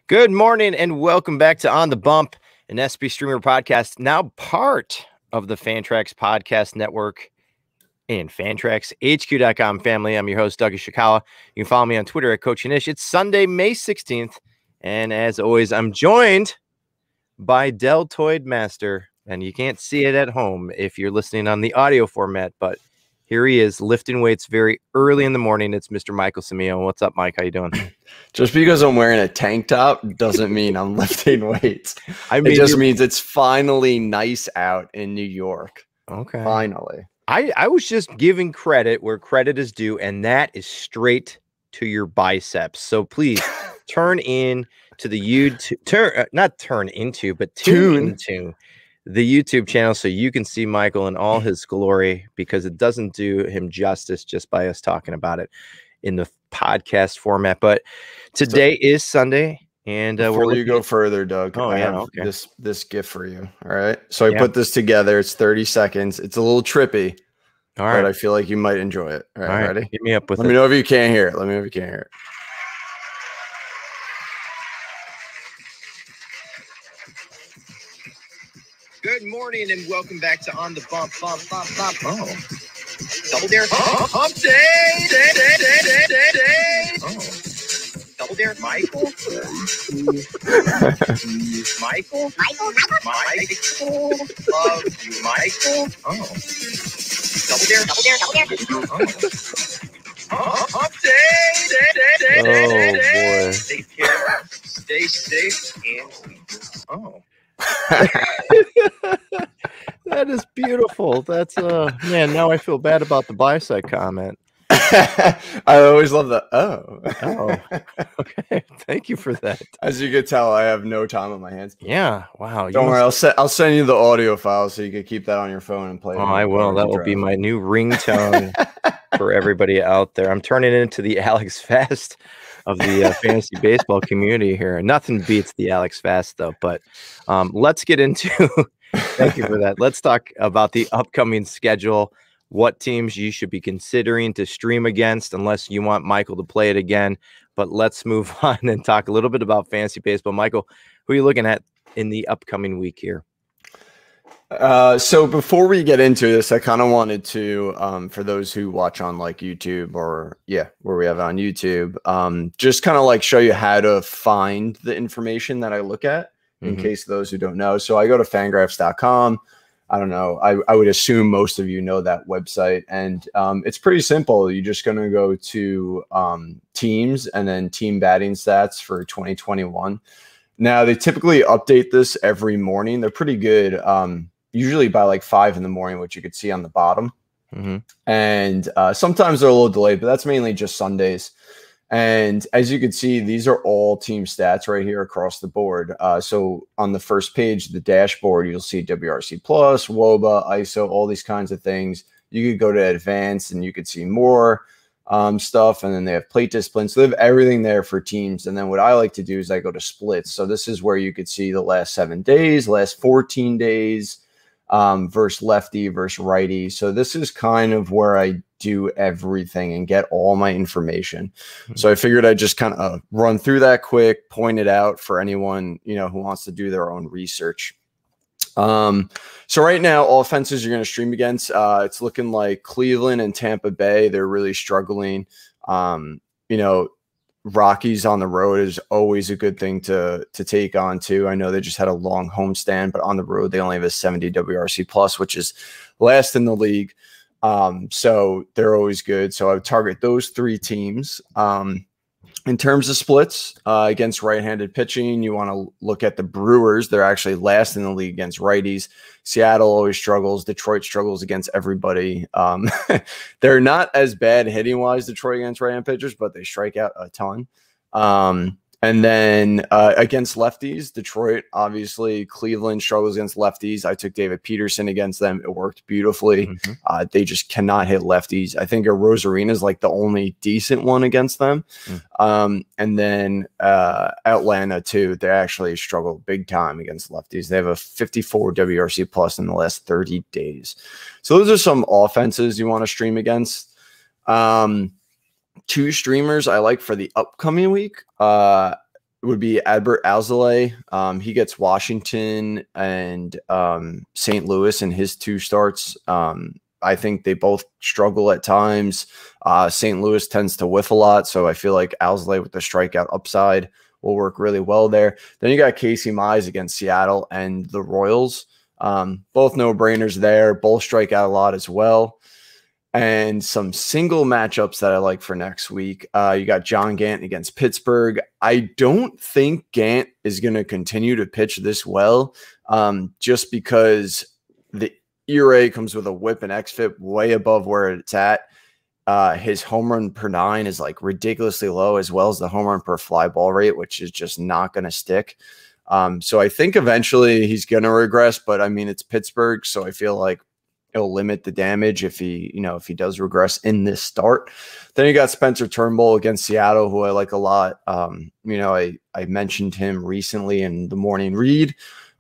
Good morning and welcome back to On the Bump, an SB Streamer podcast, now part of the Fantrax Podcast Network and FantraxHQ.com family. I'm your host, Doug Ishikawa. You can follow me on Twitter at Coach Anish. It's Sunday, May 16th, and as always, I'm joined by Deltoid Master, and you can't see it at home if you're listening on the audio format, but here he is, lifting weights very early in the morning. It's Mr. Michael Simione. What's up, Mike? How you doing? Just because I'm wearing a tank top doesn't mean I'm lifting weights. I mean, it just means it's finally nice out in New York. Okay. Finally. I was just giving credit where credit is due, and that is straight to your biceps. So please turn in to the YouTube, tune into the YouTube channel so you can see Michael in all his glory, because it doesn't do him justice just by us talking about it in the podcast format. But today is Sunday, and before you go further, Doug, I have this gift for you. All right. So I put this together. It's 30 seconds. It's a little trippy. All right. But I feel like you might enjoy it. All right. Ready? Get me up with it. Let me know if you can't hear it. Let me know if you can't hear it. Good morning and welcome back to On the Bump. Oh, double dare. Hump day. Oh, double dare. Michael. Michael. Love you, Michael. Oh, double dare. Oh. Hump day. Oh boy. Take care. Stay safe and oh. That is beautiful. That's man, now I feel bad about the bicep comment. I always love the okay, thank you for that. As you can tell, I have no time on my hands. Yeah, wow. Don't worry, I'll send you the audio file so you can keep that on your phone and play it. I will. That will be my new ringtone for everybody out there. I'm turning it into the Alex Fast of the fantasy baseball community here. Nothing beats the Alex Fast though, but let's get into thank you for that. Let's talk about the upcoming schedule, what teams you should be considering to stream against, unless you want Michael to play it again. But let's move on and talk a little bit about fantasy baseball. Michael, who are you looking at in the upcoming week here? So before we get into this, I kind of wanted to, for those who watch on like YouTube or where we have it on YouTube, just kind of like show you how to find the information that I look at in case those who don't know. So I go to fangraphs.com. I don't know. I would assume most of you know that website, and it's pretty simple. You're just going to go to teams and then team batting stats for 2021. Now they typically update this every morning. They're pretty good. Usually by like 5 in the morning, which you could see on the bottom. And sometimes they're a little delayed, but that's mainly just Sundays. And as you can see, these are all team stats right here across the board. So on the first page, the dashboard, you'll see WRC plus, WOBA, ISO, all these kinds of things. You could go to advanced and you could see more stuff. And then they have plate discipline. So they have everything there for teams. And then what I like to do is I go to splits. So this is where you could see the last 7 days, last 14 days, versus lefty versus righty. So this is kind of where I do everything and get all my information. So I figured I'd just kind of run through that quick, point it out for anyone, who wants to do their own research. So right now, offenses you're going to stream against, it's looking like Cleveland and Tampa Bay, they're really struggling. Rockies on the road is always a good thing to take on too. I know they just had a long homestand, but on the road they only have a 70 WRC plus, which is last in the league. So they're always good. So I would target those 3 teams. In terms of splits against right-handed pitching, you want to look at the Brewers. They're actually last in the league against righties. Seattle always struggles. Detroit struggles against everybody. They're not as bad hitting-wise, Detroit, against right-hand pitchers, but they strike out a ton. And then against lefties, Detroit, obviously, Cleveland struggles against lefties. I took David Peterson against them. It worked beautifully. They just cannot hit lefties. I think Rosarina is like the only decent one against them. And then Atlanta, too, they actually struggle big time against lefties. They have a 54 WRC plus in the last 30 days. So those are some offenses you want to stream against. 2 streamers I like for the upcoming week. would be Adbert Alzolay. He gets Washington and St. Louis in his 2 starts. I think they both struggle at times. St. Louis tends to whiff a lot, so I feel like Alzolay with the strikeout upside will work really well there. Then you got Casey Mize against Seattle and the Royals. Both no-brainers there. Both strike out a lot as well. And some single matchups that I like for next week. You got John Gant against Pittsburgh. I don't think Gant is going to continue to pitch this well, just because the ERA comes with a whip and xFIP way above where it's at. His home run per 9 is like ridiculously low, as well as the home run per fly ball rate, which is just not going to stick. So I think eventually he's going to regress, but I mean, it's Pittsburgh, so I feel like it'll limit the damage if he does regress in this start. Then you got Spencer Turnbull against Seattle, who I like a lot. I mentioned him recently in the morning read.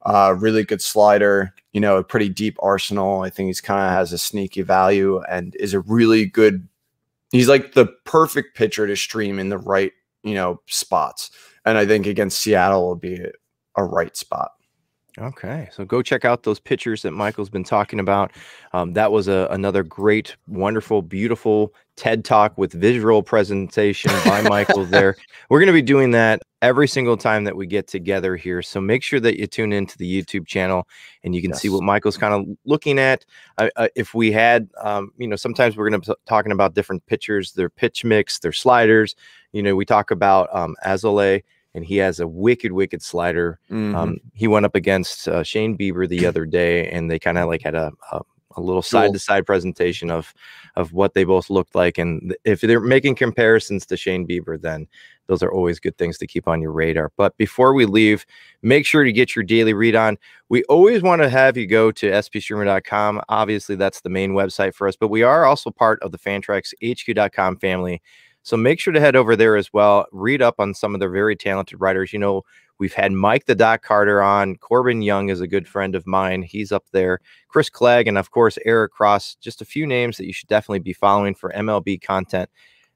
Really good slider, a pretty deep arsenal. I think he's kind of has a sneaky value and is a really good. He's like the perfect pitcher to stream in the right, spots. And I think against Seattle will be a right spot. Okay, so go check out those pictures that Michael's been talking about. That was another great, wonderful, beautiful TED Talk with visual presentation by Michael there. We're going to be doing that every single time that we get together here. So make sure that you tune into the YouTube channel and you can see what Michael's kind of looking at. If we had, sometimes we're going to be talking about different pitchers, their pitch mix, their sliders. We talk about Alzolay. And he has a wicked slider. He went up against Shane Bieber the other day, and they kind of like had a little side-to-side presentation of what they both looked like. And if they're making comparisons to Shane Bieber, then those are always good things to keep on your radar. But before we leave, make sure to get your daily read on. We always want to have you go to spstreamer.com. Obviously, that's the main website for us, but we are also part of the FantraxHQ.com family. So make sure to head over there as well. Read up on some of their very talented writers. We've had Mike the Doc Carter on. Corbin Young is a good friend of mine. He's up there. Chris Clegg, and of course, Eric Cross. Just a few names that you should definitely be following for MLB content.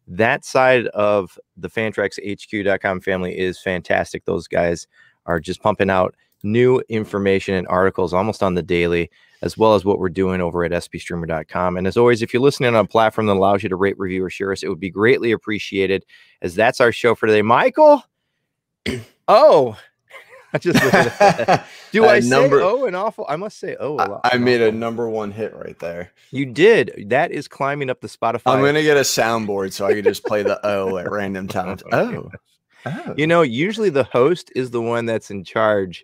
That side of the FantraxHQ.com family is fantastic. Those guys are just pumping out new information and articles almost on the daily, as well as what we're doing over at spstreamer.com. And as always, if you're listening on a platform that allows you to rate, review, or share us, it would be greatly appreciated, as that's our show for today. Michael? Oh, I just looked at that. Do I say an awful? I must say a lot. I made a #1 hit right there. You did. That is climbing up the Spotify. I'm going to get a soundboard so I can just play the O at random times. Oh. Usually the host is the one that's in charge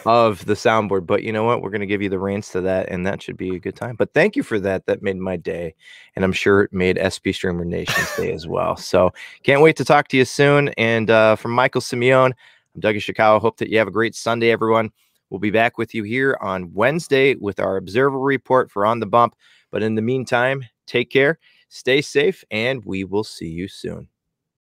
of the soundboard, but you know what, we're going to give you the reins to that, and that should be a good time. But thank you for that made my day, and I'm sure it made SP Streamer Nation's day as well. So can't wait to talk to you soon. And from Michael Simione, I'm Doug Ishikawa. Hope that you have a great Sunday, everyone. We'll be back with you here on Wednesday with our Observer Report for On the Bump. But in the meantime, take care, stay safe, and we will see you soon.